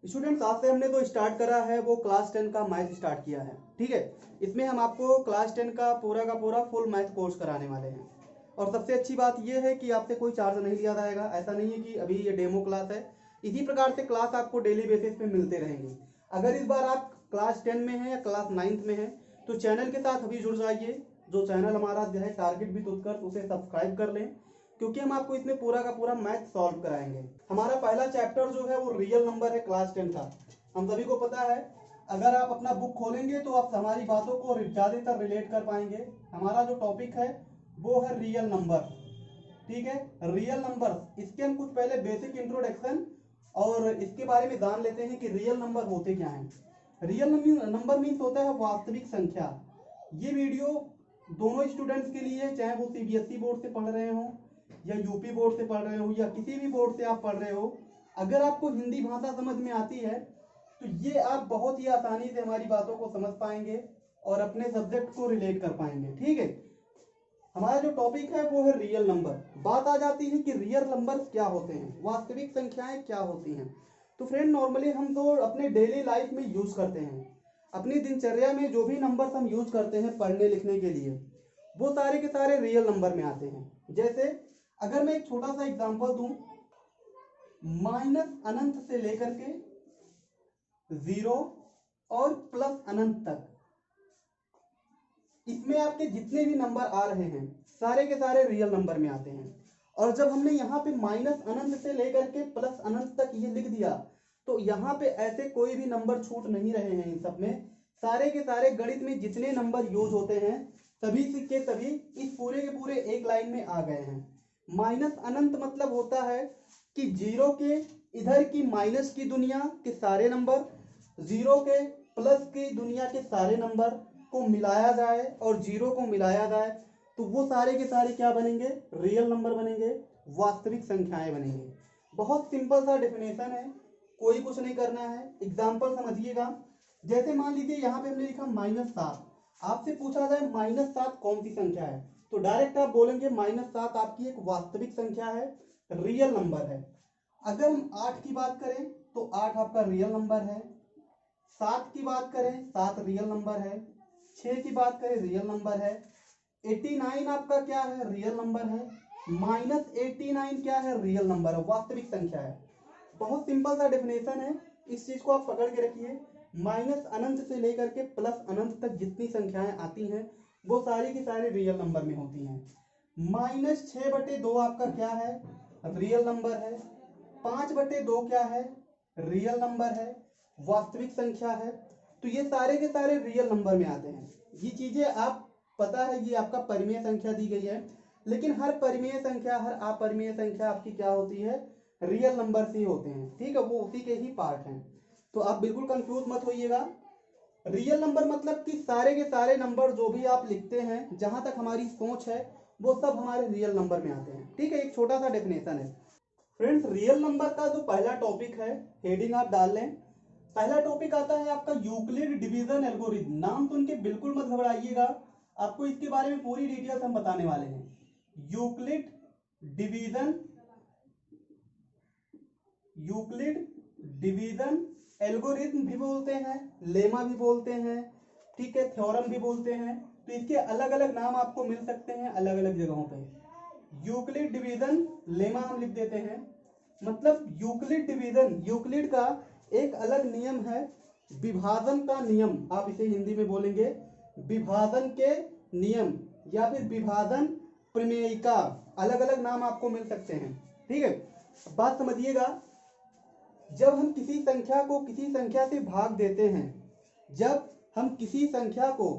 Students आज से हमने तो स्टार्ट करा है वो क्लास 10 का मैथ स्टार्ट किया है। ठीक है, इसमें हम आपको क्लास 10 का पूरा फुल मैथ कोर्स कराने वाले हैं। और सबसे अच्छी बात यह है कि आपसे कोई चार्ज नहीं लिया जाएगा। ऐसा नहीं है कि अभी ये डेमो क्लास है। इसी प्रकार से क्लास आपको डेली बेसिस पे मिलते रहेंगे। अगर इस बार आप क्लास 10 में हैं या क्लास 9th में हैं तो चैनल के साथ अभी जुड़ जाइए। जो चैनल हमारा जो है टारगेट भी उत्कर्ष, उसे सब्सक्राइब कर लें, क्योंकि हम आपको इसमें पूरा का पूरा मैथ सॉल्व कराएंगे। हमारा पहला चैप्टर जो है वो रियल नंबर है क्लास 10 का। हम सभी को पता है, अगर आप अपना बुक खोलेंगे तो आप हमारी बातों को ज़्यादातर रिलेट कर पाएंगे। हमारा जो टॉपिक है वो है रियल नंबर। ठीक है, रियल नंबर, इसके हम कुछ पहले बेसिक इंट्रोडक्शन और इसके बारे में जान लेते हैं कि रियल नंबर होते क्या हैं। रियल नंबर मीन्स होता है वास्तविक संख्या। ये वीडियो दोनों स्टूडेंट्स के लिए, चाहे वो सीबीएसई बोर्ड से पढ़ रहे हो या यूपी बोर्ड से पढ़ रहे हो या किसी भी बोर्ड से आप पढ़ रहे हो, अगर आपको हिंदी भाषा समझ में आती है तो ये आप बहुत ही आसानी से हमारी बातों को समझ पाएंगे और अपने सब्जेक्ट को रिलेट कर पाएंगे। ठीक है, हमारा जो टॉपिक है वो है रियल नंबर। बात आ जाती है कि रियल नंबर क्या होते हैं, वास्तविक संख्याएं क्या होती हैं। तो फ्रेंड, नॉर्मली हम तो अपने डेली लाइफ में यूज करते हैं, अपनी दिनचर्या में जो भी नंबर हम यूज करते हैं पढ़ने लिखने के लिए, वो सारे के सारे रियल नंबर में आते हैं। जैसे अगर मैं एक छोटा सा एग्जांपल दूं, माइनस अनंत से लेकर के 0 और प्लस अनंत तक, इसमें आपके जितने भी नंबर आ रहे हैं सारे के सारे रियल नंबर में आते हैं। और जब हमने यहाँ पे माइनस अनंत से लेकर के प्लस अनंत तक ये लिख दिया तो यहाँ पे ऐसे कोई भी नंबर छूट नहीं रहे हैं। इन सब में सारे के सारे गणित में जितने नंबर यूज होते हैं सभी के सभी इस पूरे के पूरे एक लाइन में आ गए हैं। माइनस अनंत मतलब होता है कि जीरो के इधर की माइनस की दुनिया के सारे नंबर, जीरो के प्लस की दुनिया के सारे नंबर को मिलाया जाए और जीरो को मिलाया जाए तो वो सारे के सारे क्या बनेंगे, रियल नंबर बनेंगे, वास्तविक संख्याएं बनेंगे। बहुत सिंपल सा डेफिनेशन है, कोई कुछ नहीं करना है। एग्जाम्पल समझिएगा, जैसे मान लीजिए यहाँ पे हमने लिखा -7, आपसे पूछा जाए -7 कौन सी संख्या है तो डायरेक्ट आप बोलेंगे -7 आपकी एक वास्तविक संख्या है, रियल नंबर है। अगर हम 8 की बात करें तो 8 आपका रियल नंबर है। 7 की बात करें 7 रियल नंबर है। 6 की बात करें रियल नंबर है। 89 आपका क्या है, रियल नंबर है। -89 क्या है, रियल नंबर है, वास्तविक संख्या है। बहुत सिंपल सा डेफिनेशन है, इस चीज को आप पकड़ के रखिए। माइनस अनंत से लेकर के प्लस अनंत तक जितनी संख्याएं आती हैं वो सारी की सारी रियल नंबर में होती हैं। -6/2 आपका क्या है, रियल नंबर है। 5/2 क्या है, रियल नंबर है, वास्तविक संख्या है। तो ये सारे के सारे रियल नंबर में आते हैं। ये चीजें आप पता है, ये आपका परिमेय संख्या दी गई है, लेकिन हर परिमेय संख्या, हर अपरिमेय संख्या आपकी क्या होती है, रियल नंबर से होते हैं। ठीक है, वो उसी के ही पार्ट हैं, तो आप बिल्कुल कंफ्यूज मत होइएगा। रियल नंबर मतलब कि सारे के सारे नंबर जो भी आप लिखते हैं, जहां तक हमारी सोच है, वो सब हमारे रियल नंबर में आते हैं। ठीक है, एक छोटा सा डेफिनेशन है। फ्रेंड्स, रियल नंबर का जो पहला टॉपिक है, हेडिंग आप डाल लें। पहला टॉपिक आता है आपका यूक्लिड डिवीजन एल्गोरिथम। नाम सुन के बिल्कुल मत घबराइएगा, आपको इसके बारे में पूरी डिटेल्स हम बताने वाले हैं। यूक्लिड डिवीजन एल्गोरिथम भी बोलते हैं, लेमा भी बोलते हैं, ठीक है, थ्योरम भी बोलते हैं। तो इसके अलग अलग नाम आपको मिल सकते हैं अलग अलग जगहों पे। यूक्लिड डिवीजन लेमा हम लिख देते हैं, मतलब यूक्लिड डिवीजन, यूक्लिड का एक अलग नियम है, विभाजन का नियम। आप इसे हिंदी में बोलेंगे विभाजन के नियम या फिर विभाजन प्रमेयिका, अलग अलग नाम आपको मिल सकते हैं। ठीक है, बात समझिएगा, जब हम किसी संख्या को किसी संख्या से भाग देते हैं, जब हम किसी संख्या को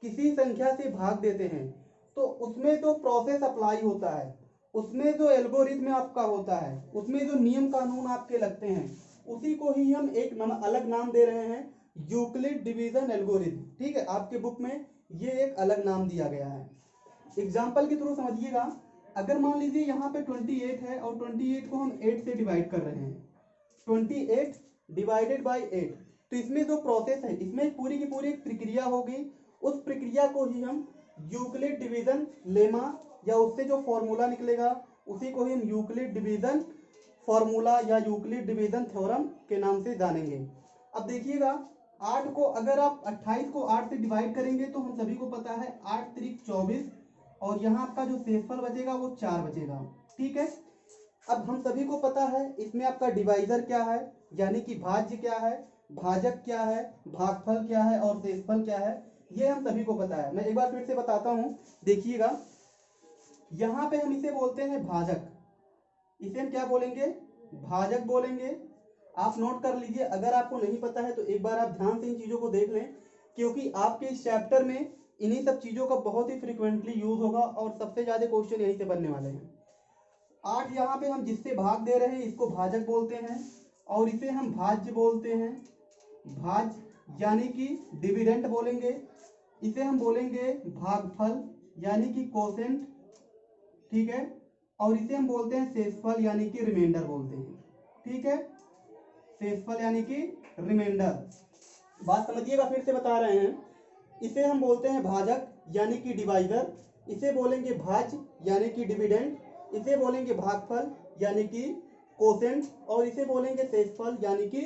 किसी संख्या से भाग देते हैं तो उसमें जो प्रोसेस अप्लाई होता है, उसमें जो एल्गोरिथम आपका होता है, उसमें जो नियम कानून आपके लगते हैं, उसी को ही हम एक अलग नाम दे रहे हैं, यूक्लिड डिवीजन एल्गोरिथम। ठीक है, आपके बुक में ये एक अलग नाम दिया गया है। एग्जाम्पल के थ्रू समझिएगा, अगर मान लीजिए यहाँ पे 28 है और 28 को हम 8 से डिवाइड कर रहे हैं, 28 डिवाइडेड बाई 8, तो इसमें जो प्रोसेस है, इसमें पूरी की पूरी एक प्रक्रिया होगी। उस प्रक्रिया को ही हम यूक्लिड डिवीजन लेमा या उससे जो फॉर्मूला निकलेगा उसी को ही हम यूक्लिड डिवीजन फॉर्मूला या यूक्लिड डिवीजन थ्योरम के नाम से जानेंगे। अब देखिएगा 8 को अगर आप 28 को 8 से डिवाइड करेंगे तो हम सभी को पता है 8 त्रिक 24 और यहाँ आपका जो शेषफल बचेगा वो 4 बचेगा। ठीक है, अब हम सभी को पता है इसमें आपका डिवाइजर क्या है, यानी कि भाज्य क्या है, भाजक क्या है, भागफल क्या है और शेषफल क्या है, ये हम सभी को पता है। मैं एक बार फिर से बताता हूँ, देखिएगा यहाँ पे हम इसे बोलते हैं भाजक, इसे हम क्या बोलेंगे, भाजक बोलेंगे। आप नोट कर लीजिए, अगर आपको नहीं पता है तो एक बार आप ध्यान से इन चीजों को देख लें, क्योंकि आपके इस चैप्टर में इन्हीं सब चीजों का बहुत ही फ्रिक्वेंटली यूज होगा और सबसे ज्यादा क्वेश्चन यहीं से बनने वाले हैं। 8 यहाँ पे हम जिससे भाग दे रहे हैं इसको भाजक बोलते हैं और इसे हम भाज्य बोलते हैं, भाज्य यानी कि डिविडेंड बोलेंगे। इसे हम बोलेंगे भागफल यानी कि कोसेंट, ठीक है, और इसे हम बोलते हैं शेषफल यानी कि रिमाइंडर बोलते हैं। ठीक है, शेषफल यानी कि रिमाइंडर। बात समझिएगा, फिर से बता रहे हैं, इसे हम बोलते हैं भाजक यानी कि डिवाइजर, इसे बोलेंगे भाज्य यानी कि डिविडेंड, इसे बोलेंगे भागफल यानी कि कोसेंट और इसे बोलेंगे शेषफल यानी कि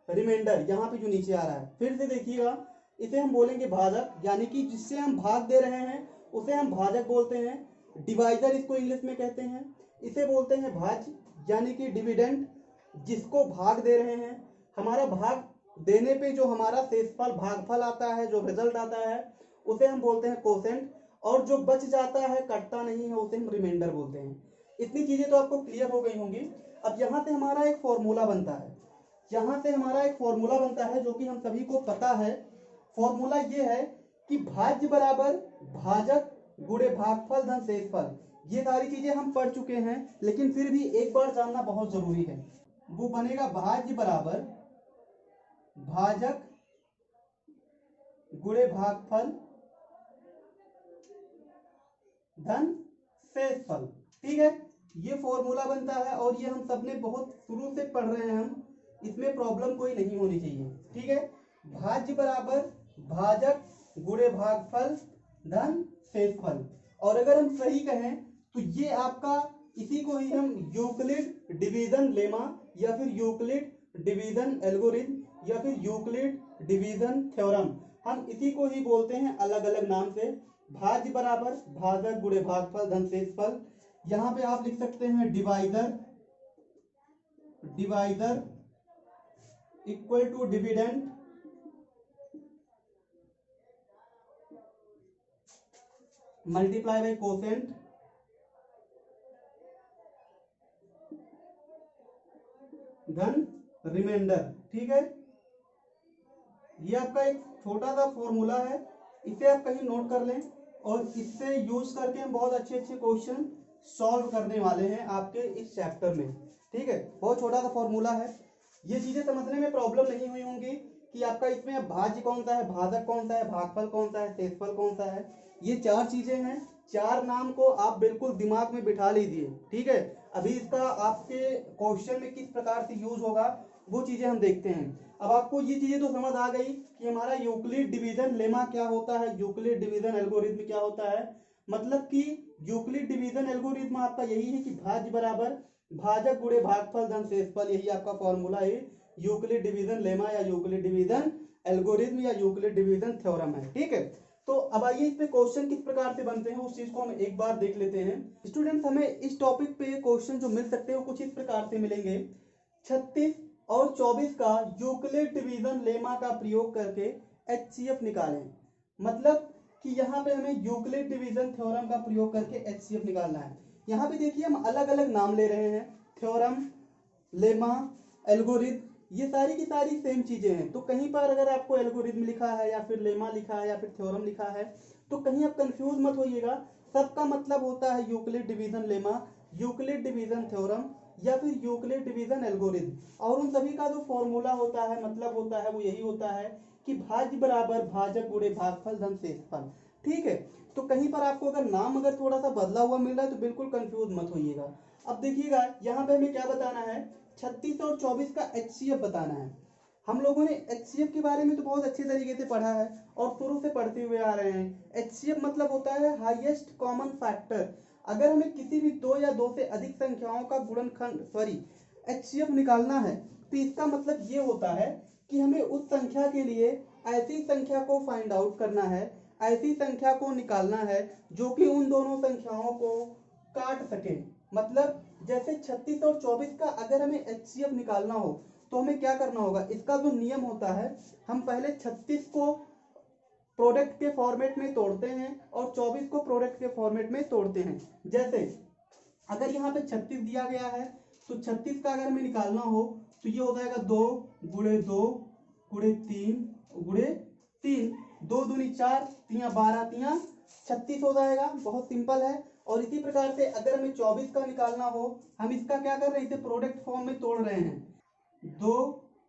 रिमाइंडर, यहाँ पे जो नीचे आ रहा है। फिर से देखिएगा, इसे हम बोलेंगे भाजक यानी कि जिससे हम भाग दे रहे हैं उसे हम भाजक बोलते हैं, डिवाइजर इसको इंग्लिश में कहते हैं। इसे बोलते हैं भाज्य यानी कि डिविडेंड, जिसको भाग दे रहे हैं, हमारा भाग देने पे जो हमारा शेषफल भागफल आता है, जो रिजल्ट आता है उसे हम बोलते हैं कोसेंट, और जो बच जाता है कटता नहीं है उसे हम रिमाइंडर बोलते हैं। इतनी चीजें तो आपको क्लियर हो गई होंगी। अब यहाँ से हमारा एक फॉर्मूला बनता है, यहाँ से हमारा एक फॉर्मूला बनता है जो कि हम सभी को पता है। फॉर्मूला ये है कि भाज्य बराबर भाजक गुणे भागफल धन शेषफल। ये सारी चीजें हम पढ़ चुके हैं, लेकिन फिर भी एक बार जानना बहुत जरूरी है। वो बनेगा भाज्य बराबर भाजक गुणे भागफल धन शेषफल। ठीक है, ये फॉर्मूला बनता है और ये हम सबने बहुत शुरू से पढ़ रहे हैं हम, इसमें प्रॉब्लम कोई नहीं होनी चाहिए। ठीक है, भाज्य बराबर भाजक गुणे भागफल धन शेषफल, और अगर हम सही कहें तो ये आपका, इसी को ही हम यूक्लिड डिवीजन लेमा या फिर यूक्लिड डिवीजन एल्गोरिथम या फिर यूक्लिड डिवीजन थ्योरम, हम इसी को ही बोलते हैं अलग अलग नाम से। भाज्य बराबर भाजक गुणे भागफल धन शेषफल, यहाँ पे आप लिख सकते हैं divisor, divisor equal to dividend multiply by quotient धन रिमाइंडर। ठीक है, ये आपका एक छोटा सा फॉर्मूला है, इसे आप कहीं नोट कर लें और इससे यूज करके हम बहुत अच्छे अच्छे क्वेश्चन सॉल्व करने वाले हैं आपके इस चैप्टर में। ठीक है, बहुत छोटा सा फॉर्मूला है, ये चीजें समझने में प्रॉब्लम नहीं हुई होंगी कि आपका इसमें भाज्य कौन सा है, भाजक कौन सा है, भागफल कौन सा है, शेषफल कौन सा है। ये 4 चीजें हैं, 4 नाम को आप बिल्कुल दिमाग में बिठा लीजिए। ठीक है, अभी इसका आपके क्वेश्चन में किस प्रकार से यूज होगा वो चीजें हम देखते हैं। अब आपको ये चीजें तो समझ आ गई कि हमारा यूक्लिड डिवीजन लेमा क्या होता है, यूक्लिड डिवीजन एल्गोरिथम क्या होता है। मतलब कि यूक्लिड डिवीजन एल्गोरिथम आपका यही है कि भाज्य बराबर भाजक गुणे भागफल धन शेषफल, यही आपका फॉर्मूला है यूक्लिड डिवीजन लेमा या यूक्लिड डिवीजन एल्गोरिथम या यूक्लिड डिवीजन थ्योरम है। ठीक है, तो अब आइए इस पे क्वेश्चन किस प्रकार से बनते हैं उस चीज को हम एक बार देख लेते हैं। स्टूडेंट्स, हमें इस टॉपिक पे क्वेश्चन जो मिल सकते हैं वो कुछ इस प्रकार से मिलेंगे। 36 और 24 का यूक्लिड डिवीजन लेमा का प्रयोग करके HCF निकालें। मतलब कि यहाँ पे हमें यूक्लिड डिवीजन थ्योरम का प्रयोग करके HCF निकालना है। यहाँ पे देखिए हम अलग अलग नाम ले रहे हैं, थ्योरम, लेमा, एल्गोरिथम, ये सारी की सारी सेम चीजें हैं। तो कहीं पर अगर आपको एल्गोरिथम लिखा है या फिर लेमा लिखा है या फिर थ्योरम लिखा है तो कहीं आप कंफ्यूज मत होइएगा, सबका मतलब होता है Euclid division lemma, Euclid division theorem या फिर यूक्लिड डिवीजन एल्गोरिथम, और उन सभी का जो फॉर्मूला होता है, मतलब होता है, वो यही होता है कि भाज्य बराबर भाजक गुणे भागफल धन शेषफल। ठीक है, तो कहीं पर आपको अगर नाम अगर थोड़ा सा बदला हुआ मिल रहा है तो बिल्कुल कंफ्यूज मत होइएगा। अब देखिएगा यहाँ पे हमें क्या बताना है, 36 और 24 का HCF बताना है। हम लोगों ने HCF के बारे में तो बहुत अच्छे तरीके से पढ़ा है और शुरू से पढ़ते हुए आ रहे हैं। HCF मतलब होता है हाईएस्ट कॉमन फैक्टर। अगर हमें किसी भी 2 या 2 से अधिक संख्याओं का गुणनखंड, HCF निकालना है तो इसका मतलब ये होता है कि हमें उस संख्या के लिए ऐसी संख्या को फाइंड आउट करना है, ऐसी संख्या को निकालना है जो कि उन दोनों संख्याओं को काट सके। मतलब जैसे 36 और 24 का अगर हमें HCF निकालना हो तो हमें क्या करना होगा, इसका जो नियम होता है, हम पहले 36 को प्रोडक्ट के फॉर्मेट में तोड़ते हैं और 24 को प्रोडक्ट के फॉर्मेट में तोड़ते हैं। जैसे अगर यहाँ पे 36 दिया गया है तो 36 का अगर हमें निकालना हो तो ये हो जाएगा 2 गुणे 2 गुणे 3 गुणे 3, 2 दूनी 4, 3 12, 3 36 हो जाएगा। बहुत सिंपल है। और इसी प्रकार से अगर हमें 24 का निकालना हो, हम इसका क्या कर रहे हैं, इसे प्रोडक्ट फॉर्म में तोड़ रहे हैं। 2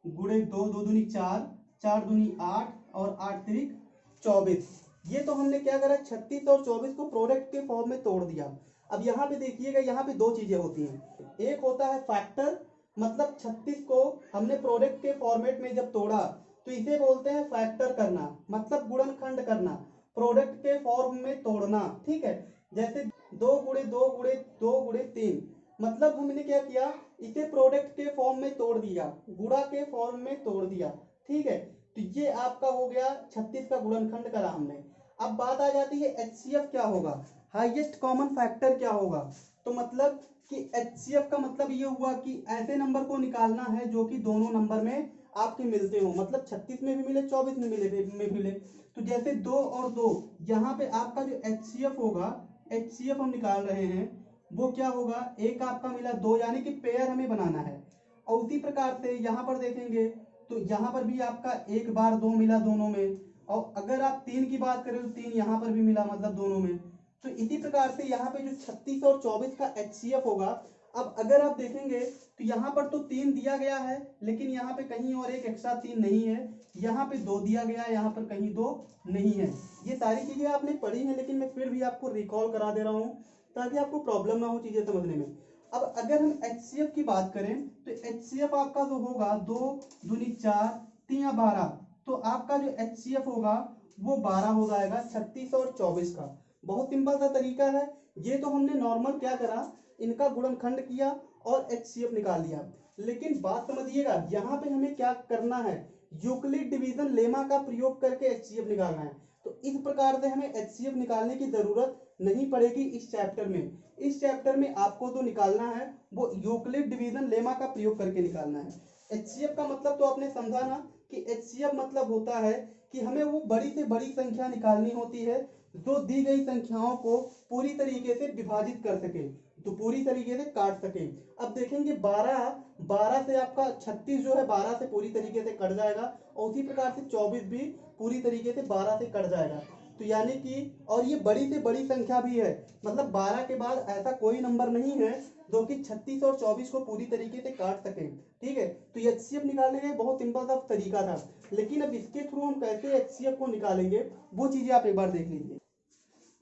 गुणे 2, 2 दूनी 4, 4 दूनी 8 और 8 तिरिक 24। ये तो हमने क्या करा, 36 और 24 को प्रोडक्ट के फॉर्म में तोड़ दिया। अब यहाँ पे देखिएगा, यहाँ पे दो चीजें होती हैं। एक होता है फैक्टर, मतलब 36 को हमने प्रोडक्ट के फॉर्मेट में जब तोड़ा तो इसे बोलते हैं फैक्टर करना, मतलब गुणनखंड करना, प्रोडक्ट के फॉर्म में तोड़ना। ठीक है, जैसे 2 गुणे 2 गुणे 2 गुणे 3, मतलब हमने क्या किया, इसे प्रोडक्ट के फॉर्म में तोड़ दिया, गुणा के फॉर्म में तोड़ दिया। ठीक है, तो ये आपका हो गया 36 का गुणनखंड करा हमने। अब बात आ जाती है HCF क्या होगा, हाईएस्ट कॉमन फैक्टर क्या होगा। तो मतलब कि HCF का मतलब ये हुआ कि ऐसे नंबर को निकालना है जो कि दोनों नंबर में आपके मिलते हो, मतलब 36 में भी मिले 24 में मिले। तो जैसे 2 और 2, यहाँ पे आपका जो HCF होगा, HCF हम निकाल रहे हैं, वो क्या होगा, एक आपका मिला 2, यानी कि पेयर हमें बनाना है। और उसी प्रकार से यहाँ पर देखेंगे तो यहाँ पर भी आपका एक बार 2 मिला दोनों में, और अगर आप 3 की बात करें तो 3 यहाँ पर भी मिला, मतलब दोनों में। तो इसी प्रकार से यहाँ पे जो 36 और 24 का HCF होगा, अब अगर आप देखेंगे तो यहाँ पर तो 3 दिया गया है, लेकिन यहाँ पे कहीं और एक एक्स्ट्रा 3 नहीं है, यहाँ पे 2 दिया गया है, यहाँ पर कहीं 2 नहीं है। ये सारी चीजें आपने पढ़ी हैं, लेकिन मैं फिर भी आपको रिकॉल करा दे रहा हूँ ताकि आपको प्रॉब्लम ना हो चीजें समझने में। अब अगर हम HCF की बात करें तो HCF आपका जो होगा 2 दूनी 4, 3 12, तो आपका जो HCF होगा वो 12 हो जाएगा 36 और 24 का। बहुत सिंपल सा तरीका है। ये तो हमने नॉर्मल क्या करा, इनका गुणनखंड किया और HCF निकाल लिया। लेकिन बात समझिएगा, यहाँ पे हमें क्या करना है, यूक्लिड डिवीजन लेमा का प्रयोग करके HCF निकालना है। तो इस प्रकार से हमें HCF निकालने की जरूरत नहीं पड़ेगी इस चैप्टर में। इस चैप्टर में आपको जो निकालना है वो यूक्लिड डिवीजन लेमा का प्रयोग करके निकालना है। HCF का मतलब तो आपने समझा ना, कि HCF मतलब होता है कि हमें वो बड़ी से बड़ी संख्या निकालनी होती है जो दी गई संख्याओं को पूरी तरीके से विभाजित कर सके, तो पूरी तरीके से काट सके। अब देखेंगे 12 से आपका 36 जो है 12 से पूरी तरीके से कट जाएगा, और उसी प्रकार से 24 भी पूरी तरीके से 12 से कट जाएगा। तो यानी कि, और ये बड़ी से बड़ी संख्या भी है, मतलब 12 के बाद ऐसा कोई नंबर नहीं है जो कि 36 और 24 को पूरी तरीके से काट सके। ठीक है, तो HCF निकालने का बहुत सिंपल सा तरीका था, लेकिन अब इसके थ्रू हम कैसे HCF को निकालेंगे वो चीजें आप एक बार देख लीजिए।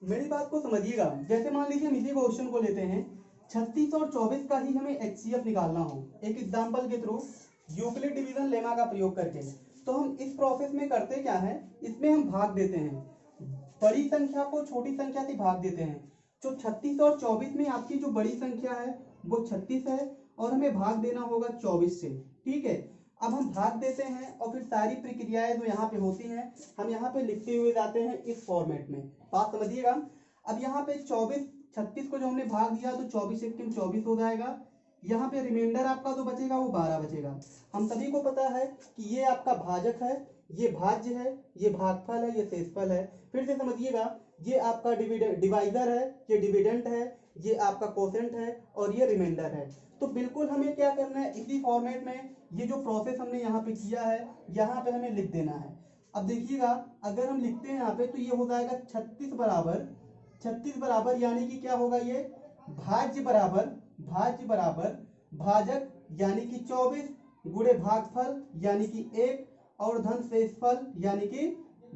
मेरी बात को समझिएगा। जैसे मान लीजिए हम इसी क्वेश्चन को लेते हैं, 36 और 24 का ही हमें HCF निकालना हो एक एग्जाम्पल के थ्रू यूक्लिड डिवीजन लेमा का प्रयोग करके। तो हम इस प्रोसेस में करते क्या है, इसमें हम भाग देते हैं, बड़ी संख्या को छोटी संख्या से भाग देते हैं। जो 36 और 24 में आपकी जो बड़ी संख्या है वो 36 है, और हमें भाग देना होगा 24 से। ठीक है, अब हम भाग देते हैं और फिर सारी प्रक्रियाएं जो यहाँ पे होती हैं हम यहाँ पे लिखते हुए जाते हैं इस फॉर्मेट में। बात समझिएगा। अब यहाँ पे 36 को जो हमने भाग दिया तो 24 एक 24 हो जाएगा। यहाँ पे रिमाइंडर आपका जो बचेगा वो 12 बचेगा। हम सभी को पता है कि ये आपका भाजक है, ये भाज्य है, ये भागफल है, ये शेषफल है। फिर से समझिएगा, ये आपका डिवाइजर है, ये डिविडेंट है, ये आपका कोसेंट है, और ये रिमाइंडर है। तो बिल्कुल हमें क्या करना है, इसी फॉर्मेट में ये जो प्रोसेस हमने यहाँ पे किया है यहाँ पे हमें लिख देना है। अब देखिएगा, अगर हम लिखते हैं यहाँ पे तो ये हो जाएगा 36 बराबर यानी कि क्या होगा, ये भाज्य बराबर भाजक यानी कि 24 गुणे भागफल यानी कि 1 और धन शेषफल यानी कि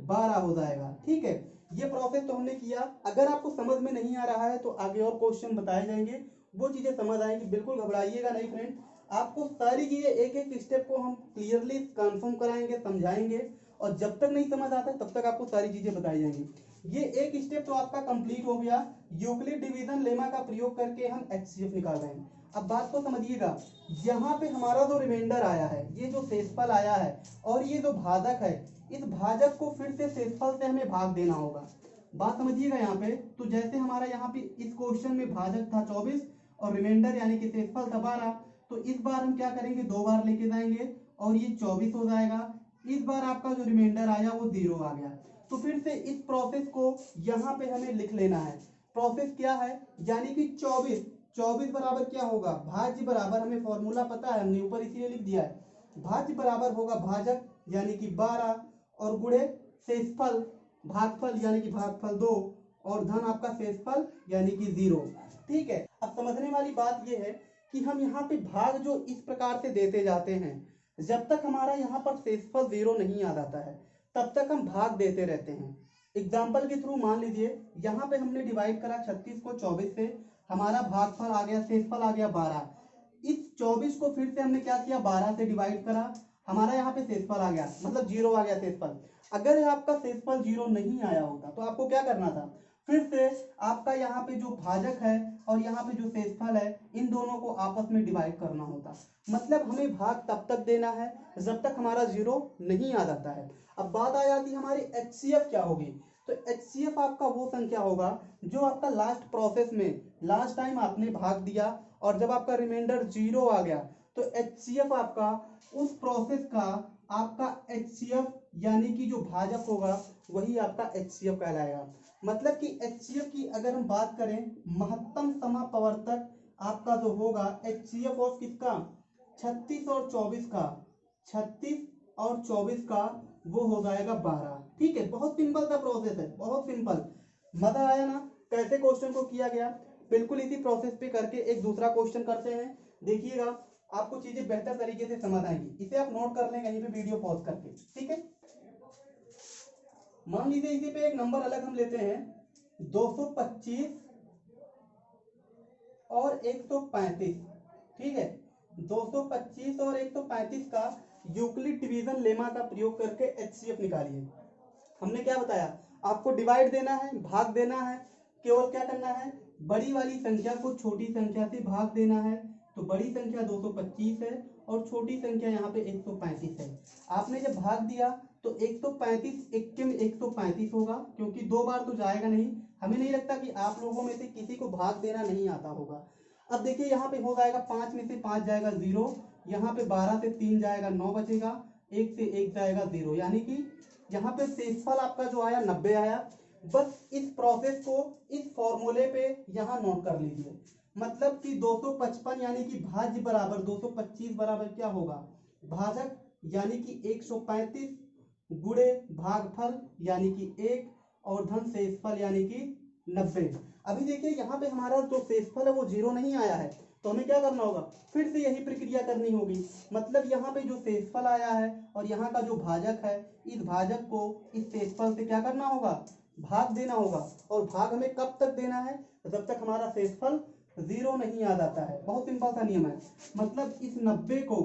12 हो जाएगा। ठीक है, ये प्रोसेस तो हमने किया। अगर आपको समझ में नहीं आ रहा है तो आगे और क्वेश्चन बताए जाएंगे, वो चीजें समझ आएंगी। बिल्कुल घबराइएगा नहीं फ्रेंड, आपको सारी चीजें एक एक स्टेप को हम क्लियरली कंफर्म कराएंगे, समझाएंगे, और जब तक नहीं समझ आता तब तक आपको सारी चीजें बताई जाएंगी। ये एक स्टेप तो आपका कंप्लीट हो गया। यूक्लिड डिवीजन लेमा का प्रयोग करके हम एचसीएफ निकाल रहे हैं। अब बात को समझिएगा, यहाँ पे हमारा जो रिमाइंडर आया है, ये जो शेषफल आया है और ये जो भाजक है, इस भाजक को फिर से शेषफल से हमें भाग देना होगा। बात समझिएगा यहाँ पे, तो जैसे हमारा यहाँ पे इस क्वेश्चन में भाजक था 24 और रिमाइंडर यानी कि शेषफल था 12, तो इस बार हम क्या करेंगे, 2 बार लेके जाएंगे और ये 24 हो जाएगा। इस बार आपका जो रिमाइंडर आया वो 0 आ गया। तो फिर से इस प्रोसेस को यहाँ पे हमें लिख लेना है। प्रोसेस क्या है, यानी कि 24 बराबर क्या होगा, भाज्य बराबर, हमें फॉर्मूला पता है, हमने ऊपर इसीलिए लिख दिया है, भाज्य बराबर होगा भाजक यानी कि 12 और गुणे शेषफल भागफल यानी कि भागफल 2 और धन आपका शेषफल यानी कि 0। ठीक है, अब समझने वाली बात यह है कि हम यहाँ पे भाग जो इस प्रकार से देते जाते हैं, जब तक हमारा यहाँ पर शेषफल 0 नहीं आ जाता है तब तक हम भाग देते रहते हैं। एग्जाम्पल के थ्रू मान लीजिए यहाँ पे हमने डिवाइड करा 36 को 24 से, हमारा भागफल आ गया, शेषफल आ गया 12। इस 24 को फिर से हमने क्या किया, 12 से डिवाइड करा, हमारा यहाँ पे शेषफल आ गया, मतलब 0 आ गया शेषफल। अगर आपका शेषफल 0 नहीं आया होता तो आपको क्या करना था, फिर से आपका यहाँ पे जो भाजक है और यहाँ पे जो शेषफल है, इन दोनों को आपस में डिवाइड करना होता। मतलब हमें भाग तब तक देना है जब तक हमारा 0 नहीं आ जाता है। अब बात आ जाती है हमारी एचसीएफ क्या होगी, तो एचसीएफ आपका वो संख्या होगा जो आपका लास्ट प्रोसेस में लास्ट टाइम आपने भाग दिया और जब आपका रिमाइंडर 0 आ गया तो एचसीएफ आपका उस प्रोसेस का आपका एचसीएफ यानी कि जो भाजक होगा वही आपका एचसीएफ कहलाएगा। मतलब कि एचसीएफ की अगर हम बात करें, महत्तम समापवर्तक आपका जो होगा एचसीएफ ऑफ किसका, 36 और 24 का, 36 और 24 का वो हो जाएगा 12। ठीक है, बहुत सिंपल सा प्रोसेस है, बहुत सिंपल। मजा आया ना कैसे क्वेश्चन को किया गया। बिल्कुल इसी प्रोसेस पे करके एक दूसरा क्वेश्चन करते हैं, देखिएगा आपको चीजें बेहतर तरीके से समझ आएंगी। इसे आप नोट कर लें कहीं पे वीडियो पॉज करके। ठीक है, मान लीजिए इसी पे एक नंबर अलग हम लेते हैं, 225 और 135। ठीक है, 225 और 135 का यूक्लिड डिवीजन लेमा का प्रयोग करके एचसीएफ निकालिए। हमने क्या बताया, आपको डिवाइड देना है, भाग देना है, केवल क्या करना है, बड़ी वाली संख्या को छोटी संख्या से भाग देना है। तो बड़ी संख्या 225 है और छोटी संख्या यहाँ पे 135 है। आपने जब भाग दिया तो 135 एक्के में 135 होगा, क्योंकि 2 बार तो जाएगा नहीं। हमें नहीं लगता कि आप लोगों में से किसी को भाग देना नहीं आता होगा। अब देखिए यहाँ पे हो जाएगा, 5 में से 5 जाएगा 0, यहाँ पे 12 से 3 जाएगा 9 बचेगा, 1 से 1 जाएगा 0, यानी कि यहाँ पे शेषफल आपका जो आया 90 आया। बस इस प्रोसेस को इस फॉर्मूले पे यहाँ नोट कर लीजिए। मतलब कि 255 यानी कि भाज्य बराबर 225 बराबर क्या होगा, भाजक यानी कि 135 गुणे भागफल यानी कि 1 और धन शेषफल यानी कि 90। अभी देखिए यहाँ पे हमारा जो शेषफल है वो 0 नहीं आया है, तो हमें क्या करना होगा, फिर से यही प्रक्रिया करनी होगी। मतलब यहाँ पे जो शेषफल आया है और यहाँ का जो भाजक है, इस भाजक को इस शेषफल से क्या करना होगा, भाग देना होगा। और भाग हमें कब तक देना है, जब तक हमारा शेषफल 0 नहीं आ जाता है। बहुत सिंपल सा नियम है। मतलब इस 90 को,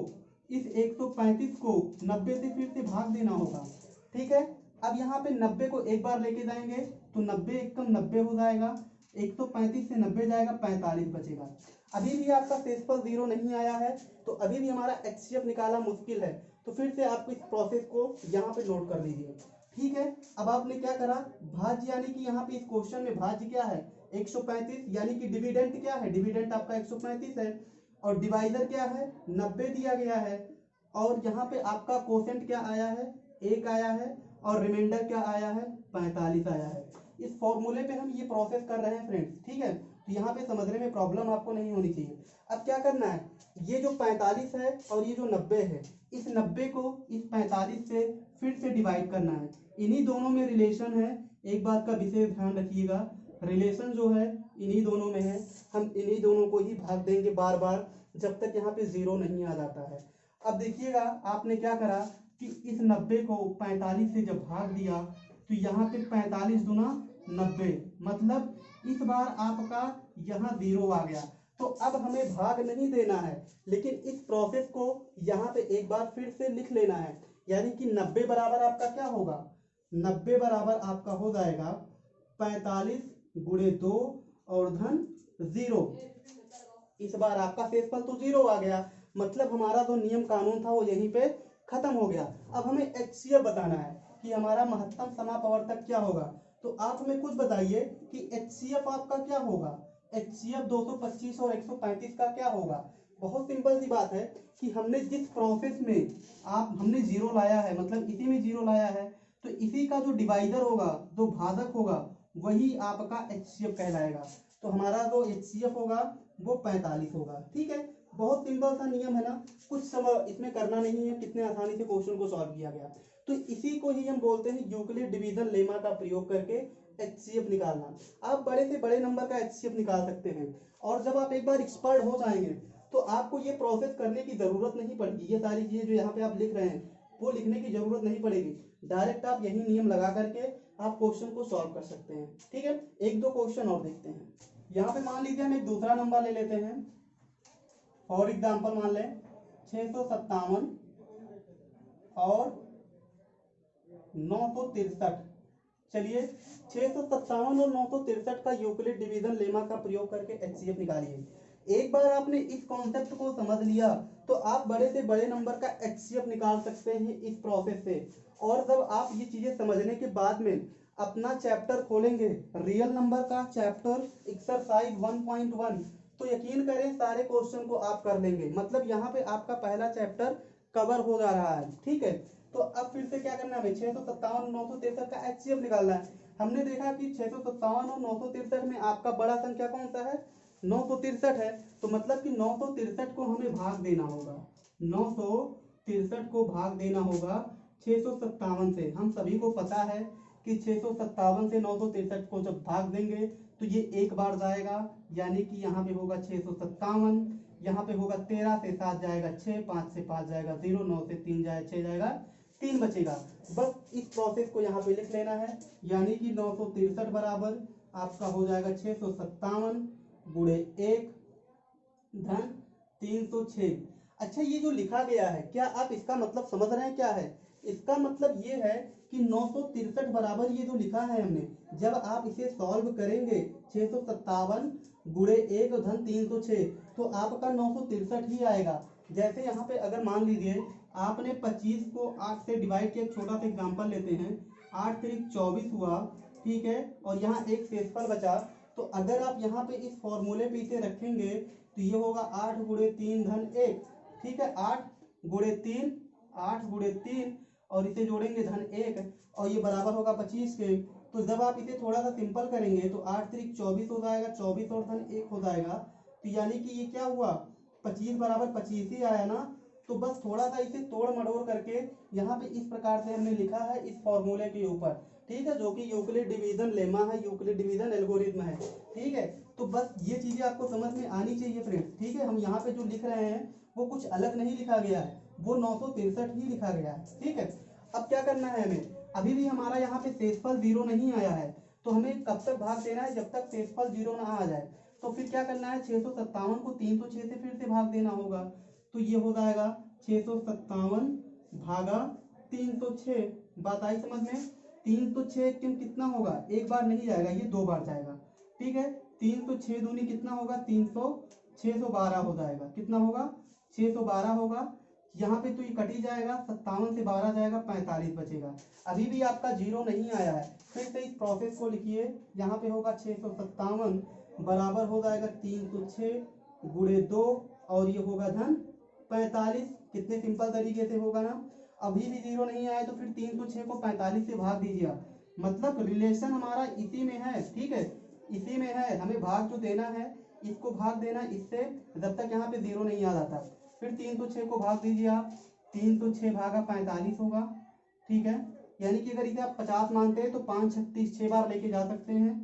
इस 135 को 90 से फिर से भाग देना होगा। ठीक है, अब यहाँ पे 90 को एक बार लेके जाएंगे तो 90 एकम 90 हो जाएगा, 135 से 90 जाएगा, 45 बचेगा। अभी भी आपका शेषफल 0 नहीं आया है, तो अभी भी हमारा एचसीएफ निकालना मुश्किल है। तो फिर से आप इस प्रोसेस को यहाँ पे नोट कर लीजिए। ठीक है, अब आपने क्या करा, भाज्य यानी कि यहाँ पे इस क्वेश्चन में भाज्य क्या है 135, यानी कि डिविडेंट क्या है, डिविडेंट आपका 135 है और डिवाइजर क्या है 90 दिया गया है। और यहाँ पे आपका कोसेंट क्या आया है, 1 आया है और रिमाइंडर क्या आया है, 45 आया है। इस फॉर्मूले पे हम ये प्रोसेस कर रहे हैं फ्रेंड्स। ठीक है, तो यहाँ पे समझने में प्रॉब्लम आपको नहीं होनी चाहिए। अब क्या करना है, ये जो 45 है और ये जो 90 है, इस 90 को इस 45 से फिर से डिवाइड करना है। इन्हीं दोनों में रिलेशन है, एक बात का विशेष ध्यान रखिएगा, रिलेशन जो है इन्हीं दोनों में है। हम इन्हीं दोनों को ही भाग देंगे बार बार जब तक यहाँ पे 0 नहीं आ जाता है। अब देखिएगा आपने क्या करा कि इस 90 को 45 से जब भाग दिया तो यहाँ पे 45 दुना 90, मतलब इस बार आपका यहाँ 0 आ गया। तो अब हमें भाग नहीं देना है, लेकिन इस प्रोसेस को यहाँ पे एक बार फिर से लिख लेना है। यानी कि 90 बराबर आपका क्या होगा, 90 बराबर आपका हो जाएगा 45 गुणे 2 और धन 0। इस बार आपका शेषफल तो 0 आ गया, मतलब हमारा जो नियम कानून था वो यहीं पे खत्म हो गया। अब हमें HCF बताना है कि हमारा महत्तम समापवर्तक क्या होगा। तो आप हमें खुद बताइए कि HCF आपका क्या होगा। HCF 225 और 135 का क्या होगा। बहुत सिंपल सी बात है कि हमने जिस प्रोसेस में हमने 0 लाया है, मतलब इसी में 0 लाया है, तो इसी का जो डिवाइडर होगा, जो भाजक होगा, वही आपका HCF कहलाएगा। तो हमारा जो HCF होगा वो 45 होगा। ठीक है, बहुत सिंपल सा नियम है ना, कुछ समय इसमें करना नहीं है, कितने आसानी से क्वेश्चन को सॉल्व किया गया। तो इसी को ही हम बोलते हैं यूक्लिड डिवीजन लेमा का प्रयोग करके HCF निकालना। आप बड़े से बड़े नंबर का HCF निकाल सकते हैं, और जब आप एक बार एक्सपर्ट हो जाएंगे तो आपको ये प्रोसेस करने की जरूरत नहीं पड़ेगी। ये सारी चीजें जो यहाँ पे आप लिख रहे हैं वो लिखने की जरूरत नहीं पड़ेगी, डायरेक्ट आप यही नियम लगा करके आप क्वेश्चन को सॉल्व कर सकते हैं। ठीक है, एक दो क्वेश्चन और देखते हैं। यहाँ पे मान लीजिए हम एक दूसरा नंबर ले लेते हैं। फॉर एग्जाम्पल मान लें 657 और 963। चलिए 657 और 963 का यूक्लिड डिवीजन लेमा का प्रयोग करके HCF निकालिए। एक बार आपने इस कॉन्सेप्ट को समझ लिया तो आप बड़े से बड़े नंबर का HCF निकाल सकते हैं इस प्रोसेस से। और जब आप ये चीजें समझने के बाद में अपना चैप्टर खोलेंगे रियल नंबर का चैप्टर एक्सरसाइज 1.1, तो यकीन करें सारे क्वेश्चन को आप कर लेंगे। मतलब यहाँ पे आपका पहला चैप्टर कवर हो जा रहा है। ठीक है, तो अब फिर से क्या करना है, 657 963 का HCF निकालना है। हमने देखा कि 657 और 963 में आपका बड़ा संख्या कौन सा है, 963 है। तो मतलब कि 963 को हमें भाग देना होगा, 963 को भाग देना होगा 657 से। हम सभी को पता है कि 657 से 963 को जब भाग देंगे तो ये एक बार जाएगा, यानी कि यहाँ पे होगा 657, यहाँ पे होगा 13 से 7 जाएगा 6, 5 से 5 जाएगा 0, 9 से 3 जाएगा 6 जाएगा 3 बचेगा। बस इस प्रोसेस को यहाँ पे लिख लेना है, यानी कि 963 बराबर आपका हो जाएगा 657 गुणे 1 धन 306। अच्छा, ये जो लिखा गया है क्या आप इसका मतलब समझ रहे हैं क्या है। इसका मतलब ये है कि 963 बराबर ये जो लिखा है हमने, जब आप इसे सॉल्व करेंगे 657 गुणे 1 धन 306 तो आपका 963 ही आएगा। जैसे यहाँ पे अगर मान लीजिए आपने 25 को 8 से डिवाइड किया, छोटा सा एग्जांपल लेते हैं, 8 3 24 हुआ। ठीक है, और यहाँ एक शेषफल बचा। तो अगर आप यहाँ पे इस फॉर्मूले पे इसे रखेंगे तो ये होगा 8 गुणे 3 धन 1। ठीक है, 8 गुणे 3, 8 गुणे 3 और इसे जोड़ेंगे धन 1 और ये बराबर होगा 25 के। तो जब आप इसे थोड़ा सा सिंपल करेंगे तो 8 3 24 हो जाएगा, 24 और धन 1 हो जाएगा। तो यानी कि ये क्या हुआ, 25 बराबर 25 ही आया ना। तो बस थोड़ा सा इसे तोड़ मड़ोड़ करके यहाँ पे इस प्रकार से हमने लिखा है इस फॉर्मूले के ऊपर। ठीक है, जो कि यूक्लिड डिवीजन लेमा है, यूक्लिड डिवीजन एल्गोरिथम है। ठीक है, तो बस ये चीजें आपको समझ में आनी चाहिए फ्रेंड्स। ठीक है, हम यहाँ पे जो लिख रहे हैं वो कुछ अलग नहीं लिखा गया है, वो 963 ही लिखा गया है। ठीक है, अब क्या करना है हमें, अभी भी हमारा यहाँ पे शेषफल 0 नहीं आया है, तो हमें कब तक भाग देना है, जब तक शेषफल 0 ना आ जाए। तो फिर क्या करना है, 657 को 306 से फिर से भाग देना होगा। तो ये हो जाएगा 657 भागा 306। बात आई समझ में। 306 कितना होगा, एक बार नहीं जाएगा, ये 2 बार जाएगा। ठीक है, 306 दूनी कितना होगा, 300, 612 हो जाएगा। कितना होगा, 612 होगा। यहाँ पे तो ये कट ही जाएगा, 57 से 12 जाएगा, 45 बचेगा। अभी भी आपका 0 नहीं आया है। फिर से इस प्रोसेस को लिखिए, यहाँ पे होगा 657 बराबर हो जाएगा 306 गुणे 2 और ये होगा धन 45। कितने सिंपल तरीके से होगा ना। अभी भी 0 नहीं आया तो फिर 306 को 45 से भाग दीजिए। मतलब रिलेशन हमारा इसी में है। ठीक है, इसी में है, हमें भाग जो देना है इसको भाग देना इससे, जब तक यहाँ पे 0 नहीं आ जाता। फिर 306 को भाग दीजिए आप, 306 भागा 45 होगा। ठीक है, यानी कि अगर इसे आप 50 मानते हैं तो 5 36 6 बार लेके जा सकते हैं।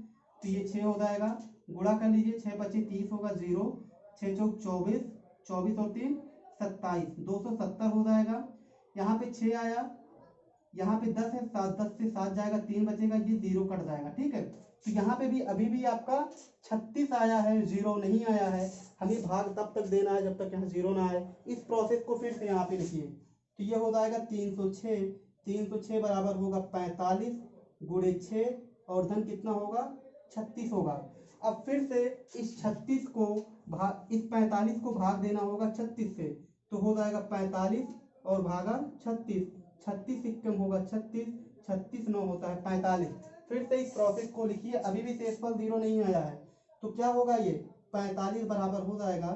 तो ये 6 हो जाएगा, गुणा कर लीजिए, 6 25 30 होगा 0, 6 चौक 24, 24 और 3 27, 270 हो जाएगा। यहाँ पे 6 आया, यहाँ पे 10 है, 7 10 से 7 जाएगा, 3 बचेगा, ये 0 कट जाएगा। ठीक है, तो यहाँ पे भी अभी भी आपका 36 आया है, 0 नहीं आया है। हमें भाग तब तक देना है जब तक यहाँ 0 ना आए। इस प्रोसेस को फिर से यहाँ पे लिखिए, तो ये हो जाएगा 306 बराबर होगा 45 गुणे 6 और धन कितना होगा 36 होगा। अब फिर से इस 36 को इस 45 को भाग देना होगा 36 से, तो हो जाएगा 45 और भागा 36, 36 इक्कम होगा 36, 36 9 होता है 45। फिर से इस प्रोसेस को लिखिए, अभी भी शेषफल 0 नहीं आया है, तो क्या होगा ये 45 बराबर हो जाएगा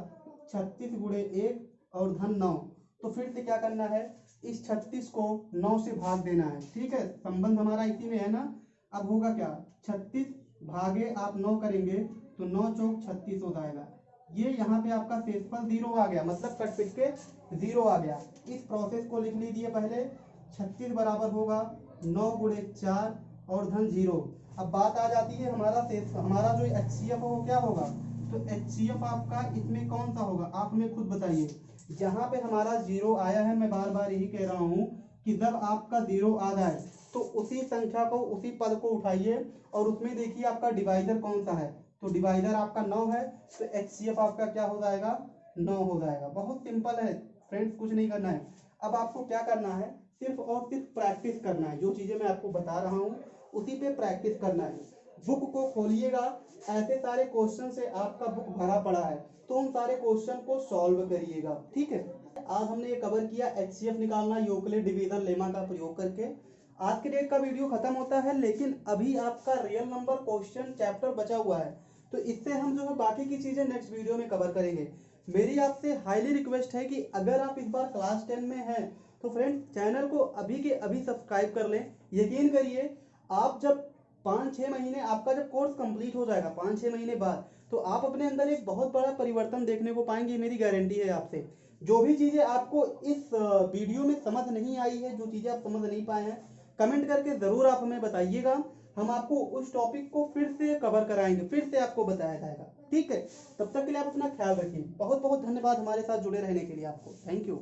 36 गुणे 1 और धन 9। तो फिर से क्या करना है, इस 36 को 9 से भाग देना है। ठीक है, संबंध हमारा इसी में है ना। अब होगा क्या, 36 भागे आप 9 करेंगे तो 9 चौक 36 हो जाएगा। ये यहाँ पे आपका शेषफल 0 आ गया, मतलब कट पिट के 0 आ गया। इस प्रोसेस को लिख लीजिए पहले, 36 बराबर होगा 9 गुणे 4 और धन 0। अब बात आ जाती है हमारा जो HCF हो क्या होगा, तो HCF आपका इसमें कौन सा होगा, आप हमें खुद बताइए। जहाँ पे हमारा 0 आया है, मैं बार बार यही कह रहा हूँ कि जब आपका 0 आ जाए तो उसी संख्या को, उसी पद को उठाइए और उसमें देखिए आपका डिवाइडर कौन सा है, तो डिवाइडर आपका 9 है, तो HCF आपका क्या हो जाएगा 9 हो जाएगा। बहुत सिंपल है फ्रेंड्स, कुछ नहीं करना है। अब आपको क्या करना है, सिर्फ और सिर्फ प्रैक्टिस करना है। जो चीजें मैं आपको बता रहा हूँ उसी पे प्रैक्टिस करना है। बुक को खोलिएगा, ऐसे सारे क्वेश्चन से आपका बुक भरा पड़ा है, तो उन सारे क्वेश्चन को सॉल्व करिएगा। ठीक है, आज हमने ये कवर किया HCF निकालना यूक्लिड डिवीजन लेमा का प्रयोग करके। आज के डेट का वीडियो खत्म होता है, लेकिन अभी आपका रियल नंबर क्वेश्चन चैप्टर बचा हुआ है, तो इससे हम जो है बाकी की चीजें नेक्स्ट वीडियो में कवर करेंगे। मेरी आपसे हाईली रिक्वेस्ट है कि अगर आप इस बार क्लास 10 में हैं तो फ्रेंड चैनल को अभी के अभी सब्सक्राइब कर लें। यकीन करिए, आप जब 5-6 महीने आपका जब कोर्स कंप्लीट हो जाएगा 5-6 महीने बाद, तो आप अपने अंदर एक बहुत बड़ा परिवर्तन देखने को पाएंगे, मेरी गारंटी है आपसे। जो भी चीजें आपको इस वीडियो में समझ नहीं आई है, जो चीजें आप समझ नहीं पाए हैं, कमेंट करके जरूर आप हमें बताइएगा। हम आपको उस टॉपिक को फिर से कवर कराएंगे, फिर से आपको बताया जाएगा। ठीक है, तब तक के लिए आप अपना ख्याल रखिए। बहुत बहुत धन्यवाद हमारे साथ जुड़े रहने के लिए आपको। Thank you.